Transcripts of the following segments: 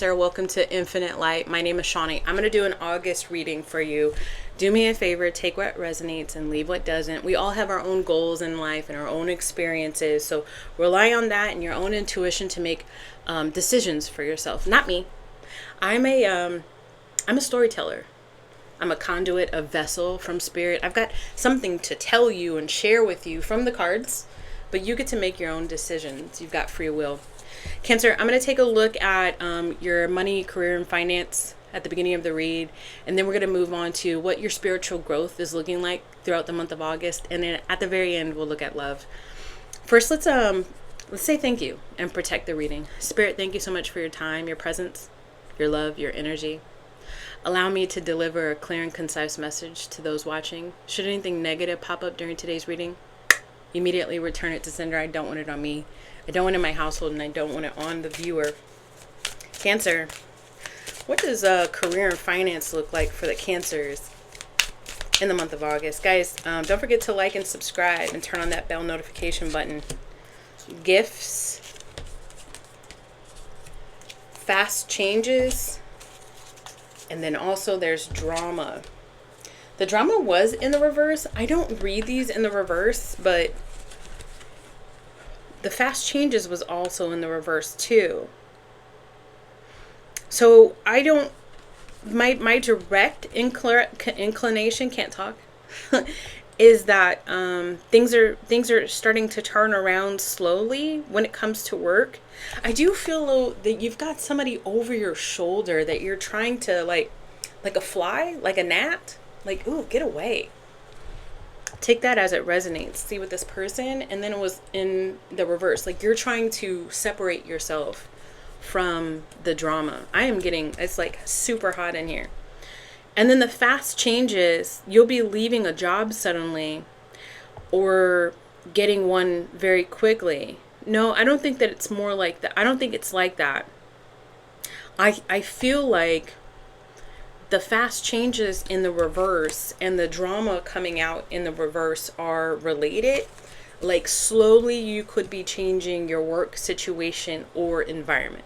Cancer. Welcome to Infinite Light. My name is Shawnee. I'm going to do an August reading for you. Do me a favor, take what resonates and leave what doesn't. We all have our own goals in life and our own experiences. So rely on that and your own intuition to make decisions for yourself. Not me. I'm a storyteller. I'm a conduit, a vessel from spirit. I've got something to tell you and share with you from the cards, but you get to make your own decisions. You've got free will. Cancer, I'm going to take a look at your money, career, and finance at the beginning of the read, and then we're going to move on to what your spiritual growth is looking like throughout the month of August, and then at the very end we'll look at love. First, let's say thank you and protect the reading. Spirit, thank you so much for your time, your presence, your love, your energy. Allow me to deliver a clear and concise message to those watching. Should anything negative pop up during today's reading, immediately return it to sender. I don't want it on me. I don't want it in my household, and I don't want it on the viewer. Cancer, what does career and finance look like for the Cancers in the month of August? Guys, don't forget to like and subscribe and turn on that bell notification button. Gifts, fast changes, and then also there's drama. The drama was in the reverse. I don't read these in the reverse, but the fast changes was also in the reverse too. So I don't, my direct inclination, can't talk, is that things are starting to turn around slowly when it comes to work. I do feel though that you've got somebody over your shoulder that you're trying to like a fly, like a gnat, like, ooh, get away. Take that as it resonates. See with this person, and then it was in the reverse. Like you're trying to separate yourself from the drama. I am getting, it's like super hot in here. And then the fast changes, you'll be leaving a job suddenly or getting one very quickly. No, I don't think that it's more like that. I don't think it's like that. I feel like the fast changes in the reverse and the drama coming out in the reverse are related. Like slowly you could be changing your work situation or environment.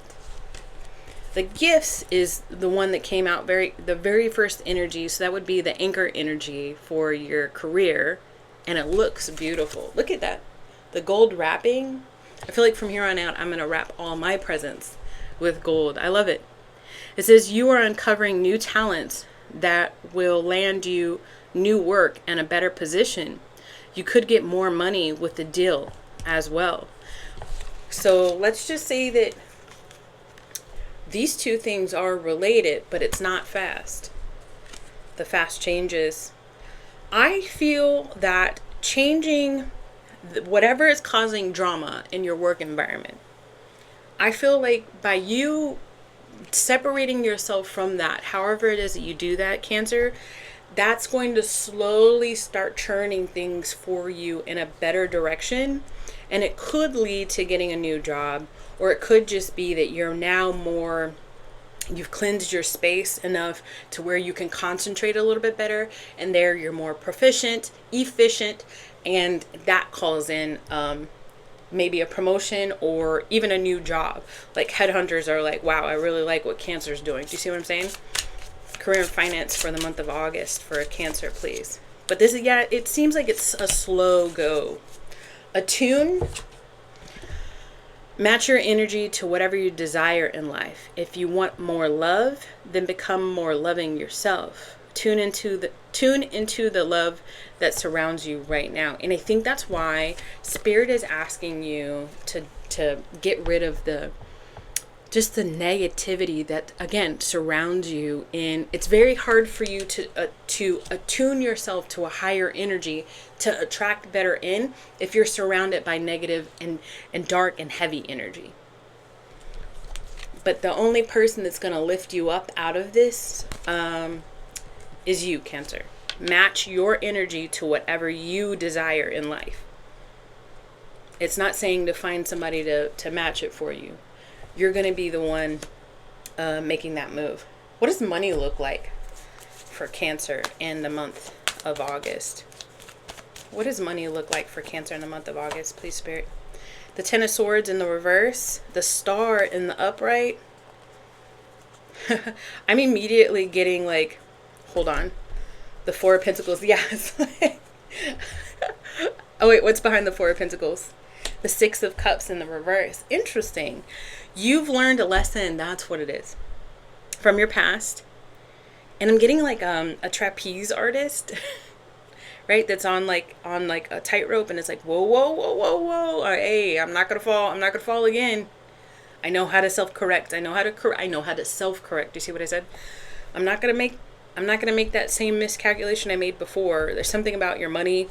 The gifts is the one that came out the very first energy. So that would be the anchor energy for your career. And it looks beautiful. Look at that. The gold wrapping. I feel like from here on out, I'm going to wrap all my presents with gold. I love it. It says you are uncovering new talents that will land you new work and a better position. You could get more money with the deal as well. So let's just say that these two things are related, but it's not fast. The fast changes. I feel that changing whatever is causing drama in your work environment, I feel like by you separating yourself from that, however it is that you do that, Cancer, that's going to slowly start churning things for you in a better direction. And it could lead to getting a new job, or it could just be that you're now you've cleansed your space enough to where you can concentrate a little bit better, and there you're more proficient, efficient, and that calls in maybe a promotion or even a new job. Like headhunters are like, wow, I really like what Cancer's doing. Do you see what I'm saying? Career and finance for the month of August for a Cancer, please. But this is, yeah, it seems like it's a slow go. Attune. Match your energy to whatever you desire in life. If you want more love, then become more loving yourself. Tune into the love that surrounds you right now. And I think that's why Spirit is asking you to get rid of the negativity that, again, surrounds you. And it's very hard for you to attune yourself to a higher energy to attract better in if you're surrounded by negative and dark and heavy energy. But the only person that's going to lift you up out of this is you, Cancer. Match your energy to whatever you desire in life. It's not saying to find somebody to match it for you. You're going to be the one making that move. What does money look like for Cancer in the month of August? What does money look like for Cancer in the month of August, please, Spirit? The Ten of Swords in the reverse, the Star in the upright, I'm immediately getting like, hold on, the Four of Pentacles. Yes. Oh wait, what's behind the Four of Pentacles? The Six of Cups in the reverse. Interesting. You've learned a lesson. That's what it is. From your past. And I'm getting like a trapeze artist, right? That's on like a tightrope, and it's like, whoa, whoa, whoa, whoa, whoa. Hey, I'm not gonna fall. I'm not gonna fall again. I know how to self-correct. I know how to self-correct. You see what I said? I'm not gonna make that same miscalculation I made before. There's something about your money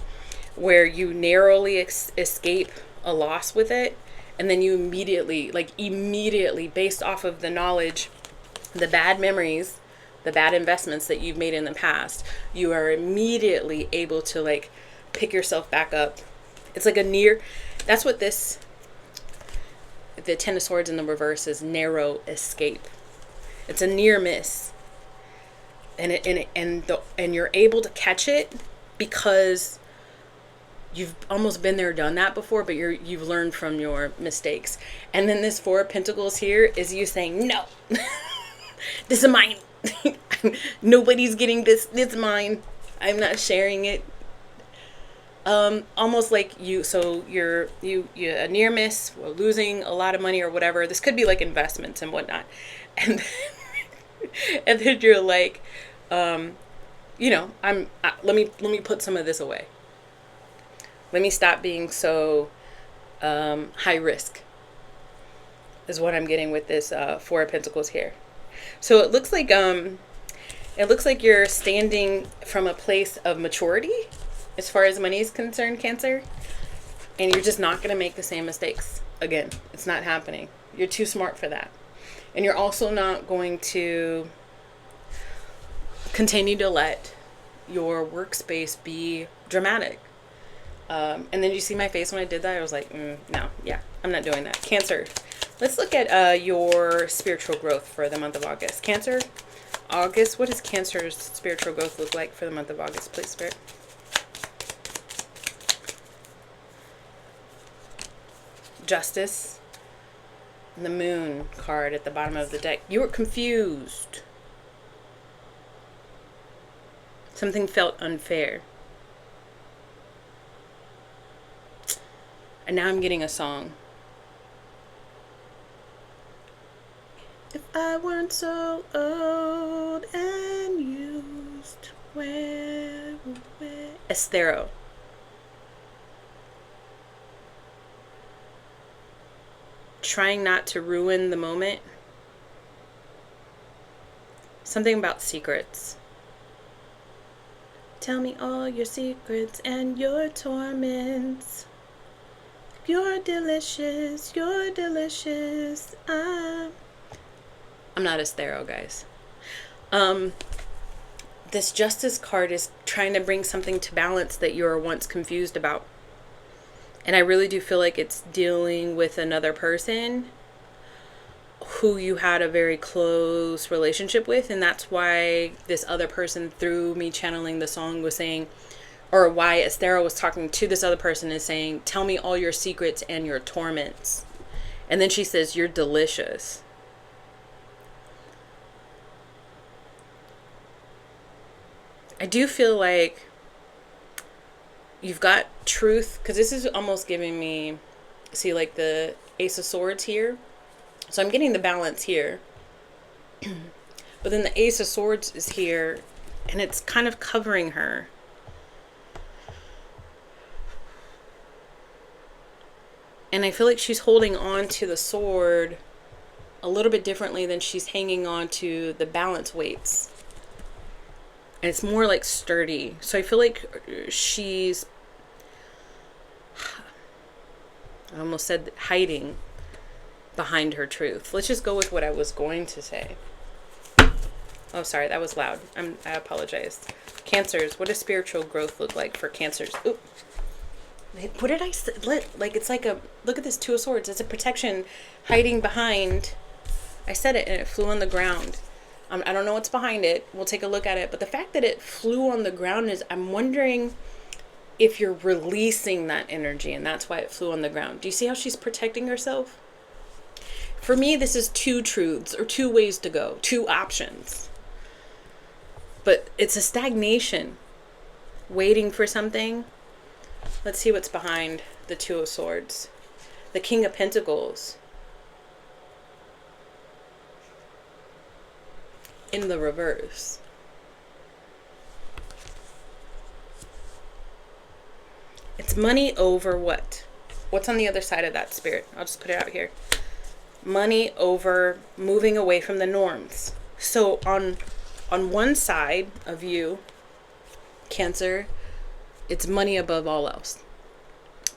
where you narrowly escape a loss with it, and then you immediately, based off of the knowledge, the bad memories, the bad investments that you've made in the past, you are immediately able to like pick yourself back up. It's like that's what the Ten of Swords in the reverse is, narrow escape. It's a near miss. And you're able to catch it because you've almost been there, done that before, but you've learned from your mistakes. And then this Four of Pentacles here is you saying, no, this is mine. Nobody's getting this. It's mine. I'm not sharing it. Almost like you're a near miss, or losing a lot of money or whatever. This could be like investments and whatnot. And and then you're like, let me put some of this away. Let me stop being so high risk, is what I'm getting with this Four of Pentacles here. So it looks like you're standing from a place of maturity as far as money is concerned, Cancer, and you're just not going to make the same mistakes again. It's not happening. You're too smart for that. And you're also not going to continue to let your workspace be dramatic. And then you see my face when I did that? I was like, no, yeah, I'm not doing that. Cancer, let's look at your spiritual growth for the month of August. Cancer, August, what does Cancer's spiritual growth look like for the month of August, please, Spirit? Justice, and the Moon card at the bottom of the deck. You were confused. Something felt unfair. And now I'm getting a song. If I weren't so old and used, where? Estero. Trying not to ruin the moment. Something about secrets. Tell me all your secrets and your torments. You're delicious, you're delicious. I'm not Estero, guys. This Justice card is trying to bring something to balance that you were once confused about. And I really do feel like it's dealing with another person who you had a very close relationship with. And that's why this other person, through me channeling the song, was saying, or why Estero was talking to this other person, is saying, tell me all your secrets and your torments. And then she says, you're delicious. I do feel like you've got truth, because this is almost giving me, see, like the Ace of Swords here. So I'm getting the balance here. But then the Ace of Swords is here, and it's kind of covering her. And I feel like she's holding on to the sword a little bit differently than she's hanging on to the balance weights. And it's more like sturdy. So I feel like she's, I almost said hiding behind her truth. Let's just go with what I was going to say. Oh, sorry, that was loud. I apologize. Cancers, what does spiritual growth look like for Cancers? Ooh. What did I say? Like, it's like look at this Two of Swords. It's a protection hiding behind. I said it and it flew on the ground. I don't know what's behind it. We'll take a look at it. But the fact that it flew on the ground is, I'm wondering if you're releasing that energy, and that's why it flew on the ground. Do you see how she's protecting herself? For me, this is two truths or two ways to go, two options. But it's a stagnation, waiting for something. Let's see what's behind the Two of Swords. The King of Pentacles. In the reverse. It's money over what? What's on the other side of that, Spirit? I'll just put it out here. Money over moving away from the norms. So on one side of you, Cancer, it's money above all else.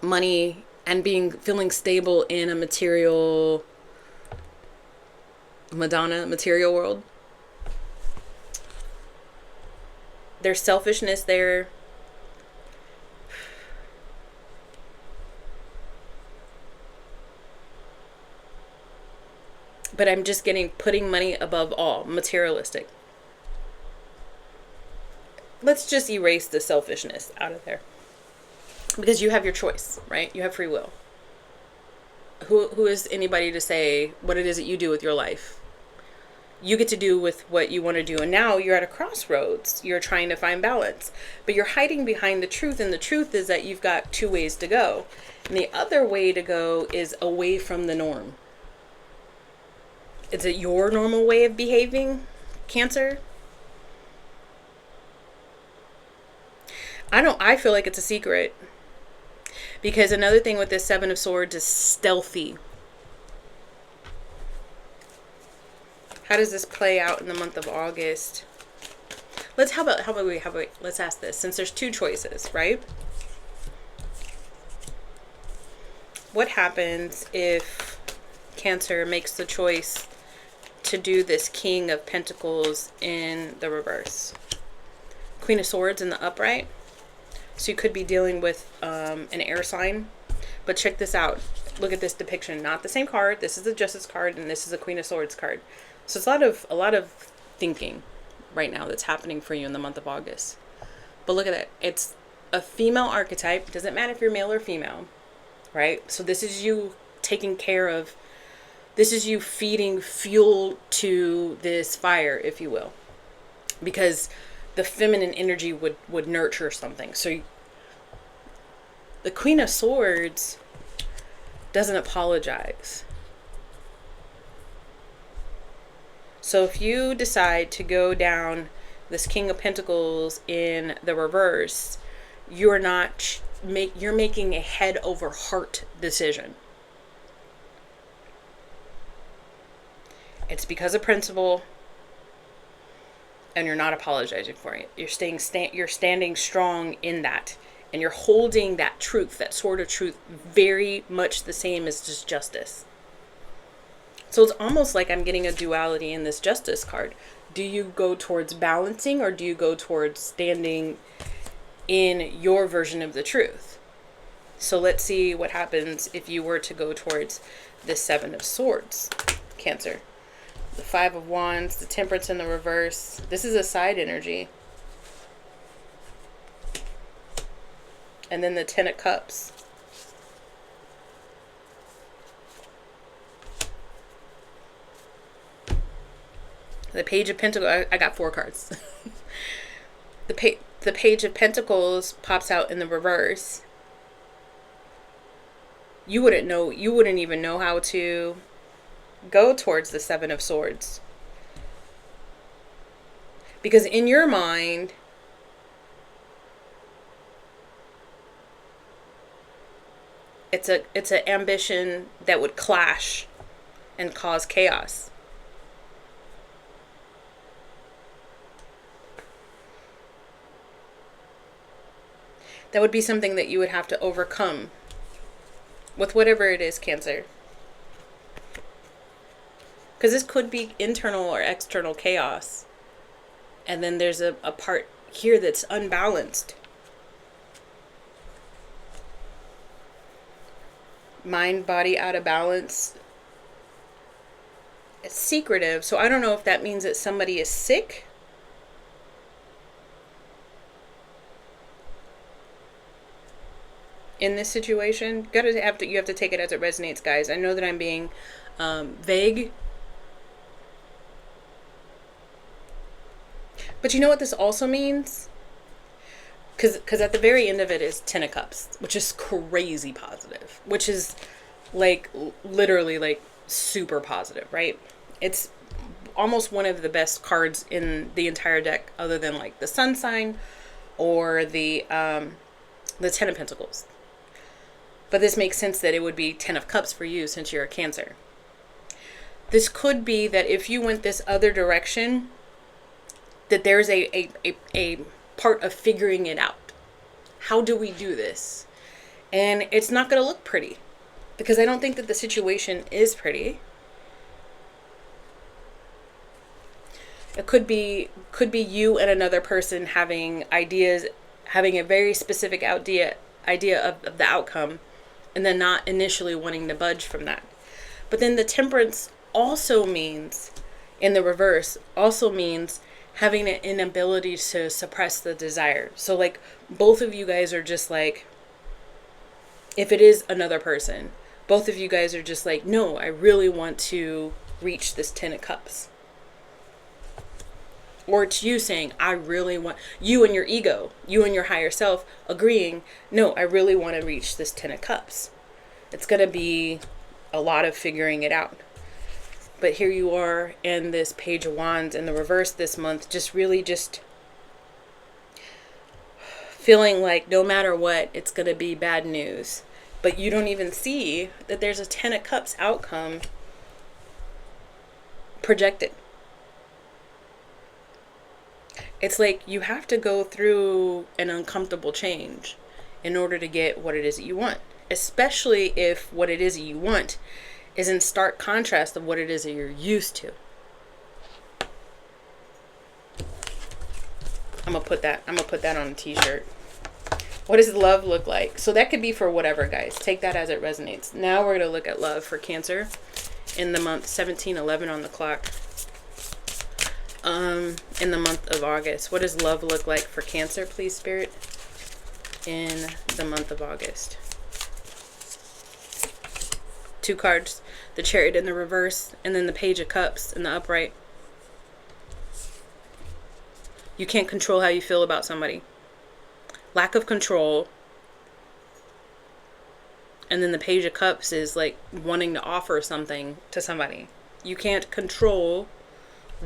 Money and feeling stable in a material world. There's selfishness there. But I'm just getting putting money above all, materialistic. Let's just erase the selfishness out of there. Because you have your choice, right? You have free will. Who is anybody to say what it is that you do with your life? You get to do with what you want to do. And now you're at a crossroads. You're trying to find balance. But you're hiding behind the truth. And the truth is that you've got two ways to go. And the other way to go is away from the norm. Is it your normal way of behaving, Cancer? I feel like it's a secret. Because another thing with this Seven of Swords is stealthy. How does this play out in the month of August? How about we let's ask this, since there's two choices, right? What happens if Cancer makes the choice to do this King of Pentacles in the reverse? Queen of Swords in the upright. So you could be dealing with an air sign. But check this out. Look at this depiction. Not the same card. This is the Justice card and this is the Queen of Swords card. So it's a lot of thinking right now that's happening for you in the month of August. But look at it. It's a female archetype. It doesn't matter if you're male or female, right? So this is you taking care of, this is you feeding fuel to this fire, if you will. Because the feminine energy would nurture something. So the Queen of Swords doesn't apologize. So if you decide to go down this King of Pentacles in the reverse, you're making a head over heart decision. It's because of principle, and you're not apologizing for it. You're standing strong in that, and you're holding that truth, that sword of truth, very much the same as just justice. So it's almost like I'm getting a duality in this Justice card. Do you go towards balancing, or do you go towards standing in your version of the truth? So let's see what happens if you were to go towards the Seven of Swords, Cancer. The Five of Wands, the Temperance in the reverse. This is a side energy. And then the Ten of Cups. The Page of Pentacles. I got 4 cards. The Page of Pentacles pops out in the reverse. You wouldn't even know how to go towards the Seven of Swords. Because in your mind, it's an ambition that would clash and cause chaos. That would be something that you would have to overcome with whatever it is, Cancer. Because this could be internal or external chaos. And then there's a part here that's unbalanced. Mind, body out of balance. It's secretive. So I don't know if that means that somebody is sick. In this situation, you have to take it as it resonates, guys. I know that I'm being vague. But you know what this also means? Because at the very end of it is Ten of Cups, which is crazy positive, which is like literally like super positive, right? It's almost one of the best cards in the entire deck, other than like the Sun sign or the Ten of Pentacles. But this makes sense that it would be Ten of Cups for you since you're a Cancer. This could be that if you went this other direction, that there's a part of figuring it out. How do we do this? And it's not going to look pretty, because I don't think that the situation is pretty. It could be you and another person having ideas, having a very specific idea of the outcome, and then not initially wanting to budge from that. But then the Temperance also means, in the reverse, also means having an inability to suppress the desire. So like both of you guys are just like, if it is another person, both of you guys are just like, no, I really want to reach this Ten of Cups. Or it's you saying, I really want, you and your ego, you and your higher self agreeing, no, I really want to reach this Ten of Cups. It's going to be a lot of figuring it out. But here you are in this Page of Wands in the reverse this month, just really just feeling like no matter what, it's going to be bad news. But you don't even see that there's a Ten of Cups outcome projected. It's like you have to go through an uncomfortable change in order to get what it is that you want. Especially if what it is that you want is in stark contrast of what it is that you're used to. I'm gonna put that on a t-shirt. What does love look like? So that could be for whatever, guys. Take that as it resonates. Now we're gonna look at love for Cancer in the month 1711 on the clock. In the month of August. What does love look like for Cancer, please, Spirit? In the month of August. Two cards. The Chariot in the reverse, and then the Page of Cups in the upright. You can't control how you feel about somebody. Lack of control. And then the Page of Cups is like wanting to offer something to somebody. You can't control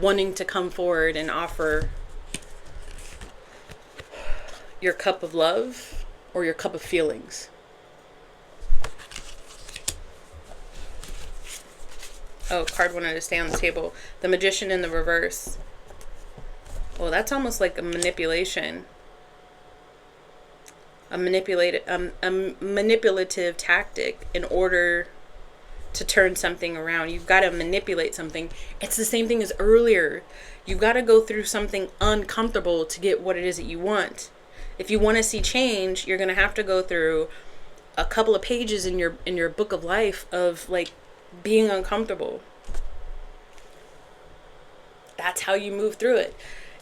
wanting to come forward and offer your cup of love or your cup of feelings. Oh, card wanted to stay on the table. The Magician in the reverse. Well, that's almost like a manipulation. A manipulative tactic in order to turn something around. You've got to manipulate something. It's the same thing as earlier. You've got to go through something uncomfortable to get what it is that you want. If you want to see change, you're going to have to go through a couple of pages in your book of life of like being uncomfortable. That's how you move through it.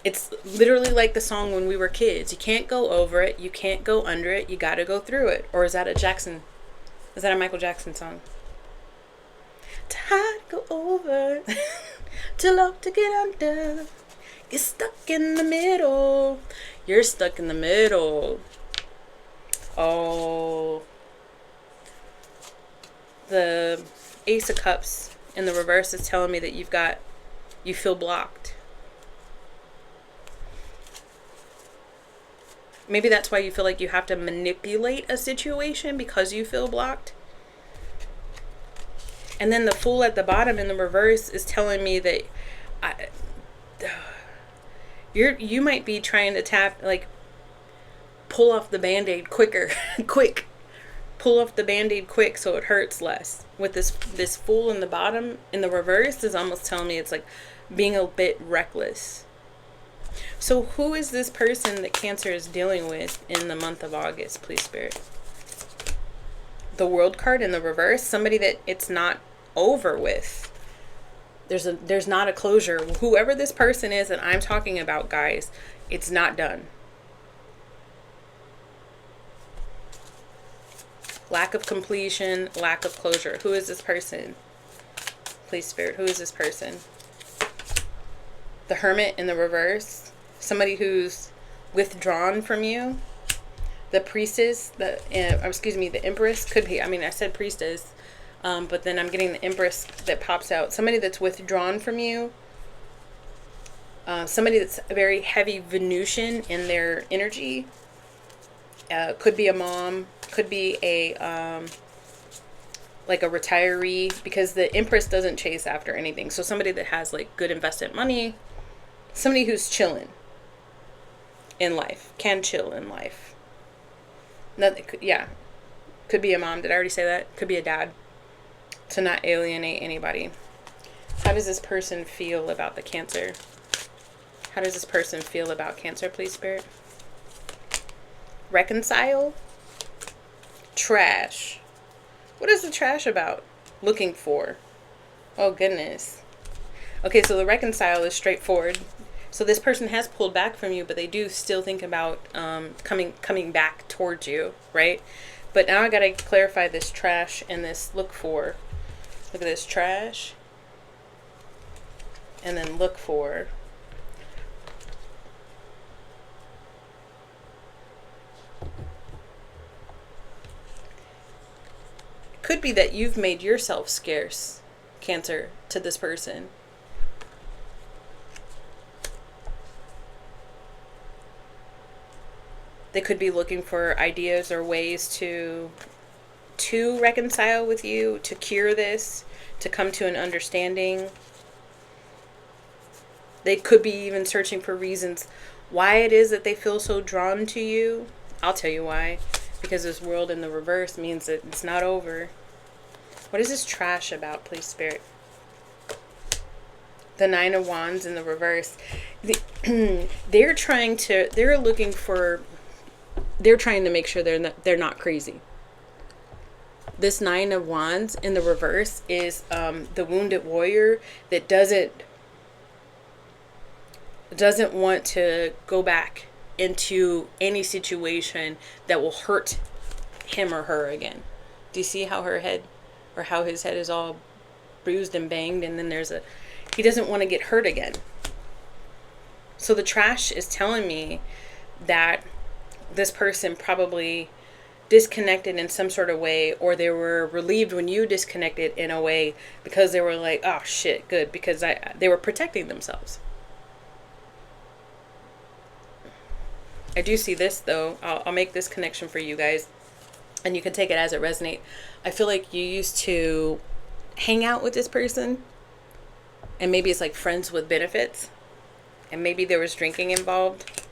It's literally like the song when we were kids. You can't go over it. You can't go under it. You got to go through it. Or is that a Michael Jackson song? Tide go over, too low to get under. You're stuck in the middle. You're stuck in the middle. Oh. The Ace of Cups in the reverse is telling me that you feel blocked. Maybe that's why you feel like you have to manipulate a situation, because you feel blocked. And then the Fool at the bottom in the reverse is telling me that you might be trying to pull off the Band-Aid quicker. Quick. Pull off the Band-Aid quick so it hurts less. With this Fool in the bottom in the reverse is almost telling me it's like being a bit reckless. So who is this person that Cancer is dealing with in the month of August, please, Spirit? The World card in the reverse, somebody that it's not over with. There's not a closure. Whoever this person is that I'm talking about, guys, it's not done. Lack of completion, lack of closure. Who is this person? please, Spirit? Who is this person? The Hermit in the reverse. Somebody who's withdrawn from you. The Priestess, the Empress could be. I mean, I said Priestess, but then I'm getting the Empress that pops out. Somebody that's withdrawn from you. Somebody that's very heavy Venusian in their energy. Could be a mom. Could be a like a retiree, because the Empress doesn't chase after anything. So somebody that has like good investment money. Somebody who's chilling in life. Can chill in life. Nothing. Yeah. Could be a mom. Did I already say that? Could be a dad. To not alienate anybody. How does this person feel about the Cancer? How does this person feel about Cancer, please, Spirit? Reconcile. Trash. What is the trash about? Looking for. Oh, goodness. Okay, so the reconcile is straightforward. So this person has pulled back from you, but they do still think about coming back towards you, right? But now I got to clarify this trash and this look for. Look at this trash. And then look for. It could be that you've made yourself scarce, Cancer, to this person. They could be looking for ideas or ways to reconcile with you, to cure this, to come to an understanding. They could be even searching for reasons why it is that they feel so drawn to you. I'll tell you why. Because this world in the reverse means that it's not over. What is this trash about, please, Spirit? The Nine of Wands in the reverse. They're trying to make sure they're not crazy. This Nine of Wands in the reverse is the wounded warrior that doesn't want to go back into any situation that will hurt him or her again. Do you see how her head, or how his head is all bruised and banged, and then he doesn't want to get hurt again. So the trash is telling me that this person probably disconnected in some sort of way, or they were relieved when you disconnected in a way, because they were like, oh shit, good, because they were protecting themselves. I do see this though. I'll make this connection for you guys, and you can take it as it resonates. I feel like you used to hang out with this person, and maybe it's like friends with benefits, and maybe there was drinking involved,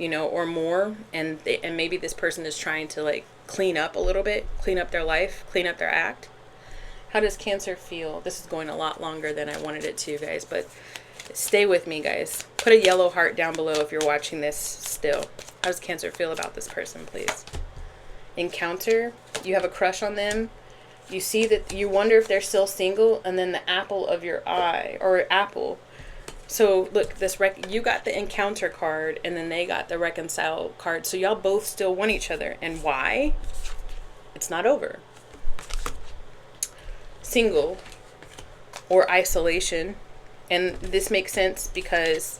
or more, and maybe this person is trying to like clean up a little bit, clean up their life, clean up their act. How does Cancer feel? This is going a lot longer than I wanted it to, guys, but stay with me, guys. Put a yellow heart down below if you're watching this still. How does Cancer feel about this person, please? Encounter. You have a crush on them. You see that, you wonder if they're still single, and then the apple of your eye, or apple. So look, you got the encounter card, and then they got the reconcile card. So y'all both still want each other. And why? It's not over. Single or isolation. And this makes sense because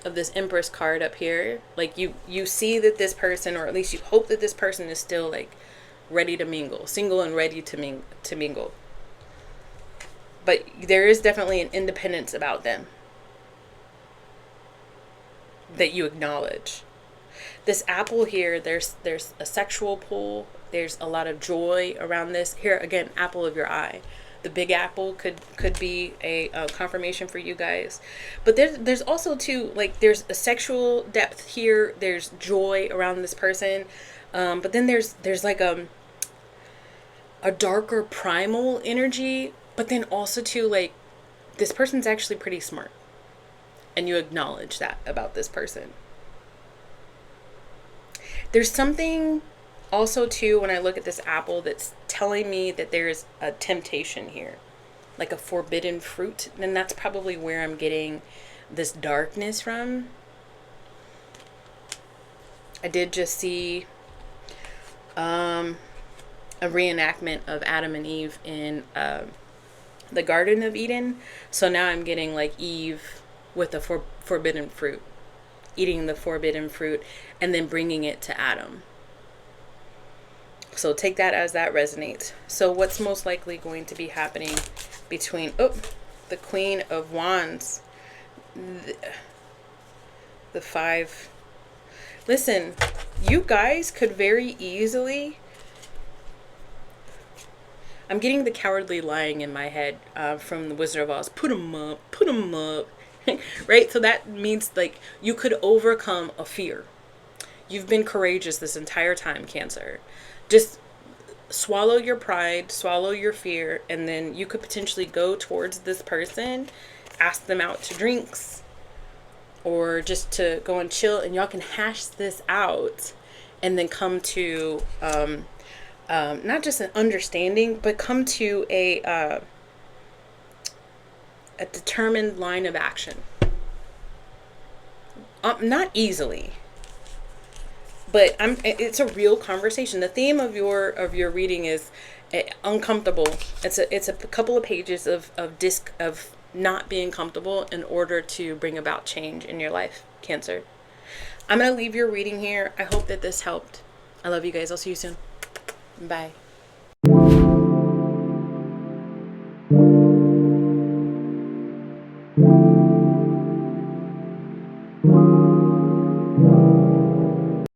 of this Empress card up here. Like you see that this person, or at least you hope that this person is still like ready to mingle, single and ready to mingle. But there is definitely an independence about them that you acknowledge. This apple here, there's a sexual pull. There's a lot of joy around this. Here again, apple of your eye. The big apple could be a confirmation for you guys. But there's also too, like, there's a sexual depth here. There's joy around this person. But then there's like a darker primal energy. But then also too, like, this person's actually pretty smart. And you acknowledge that about this person. There's something also too, when I look at this apple, that's telling me that there's a temptation here. Like a forbidden fruit. And that's probably where I'm getting this darkness from. I did just see a reenactment of Adam and Eve in the Garden of Eden. So now I'm getting like Eve with the forbidden fruit, eating the forbidden fruit and then bringing it to Adam. So take that as that resonates. So what's most likely going to be happening between the Queen of Wands, the five. Listen, you guys could very easily. I'm getting the Cowardly Lion in my head from the Wizard of Oz. Put 'em up, put 'em up. Right? So that means like you could overcome a fear. You've been courageous this entire time, Cancer. Just swallow your pride, swallow your fear, and then you could potentially go towards this person, ask them out to drinks, or just to go and chill, and y'all can hash this out and then come to not just an understanding, but come to a determined line of action. Not easily, but it's a real conversation. The theme of your reading is uncomfortable. It's a couple of pages of not being comfortable in order to bring about change in your life, Cancer. I'm going to leave your reading here. I hope that this helped. I love you guys. I'll see you soon. Bye.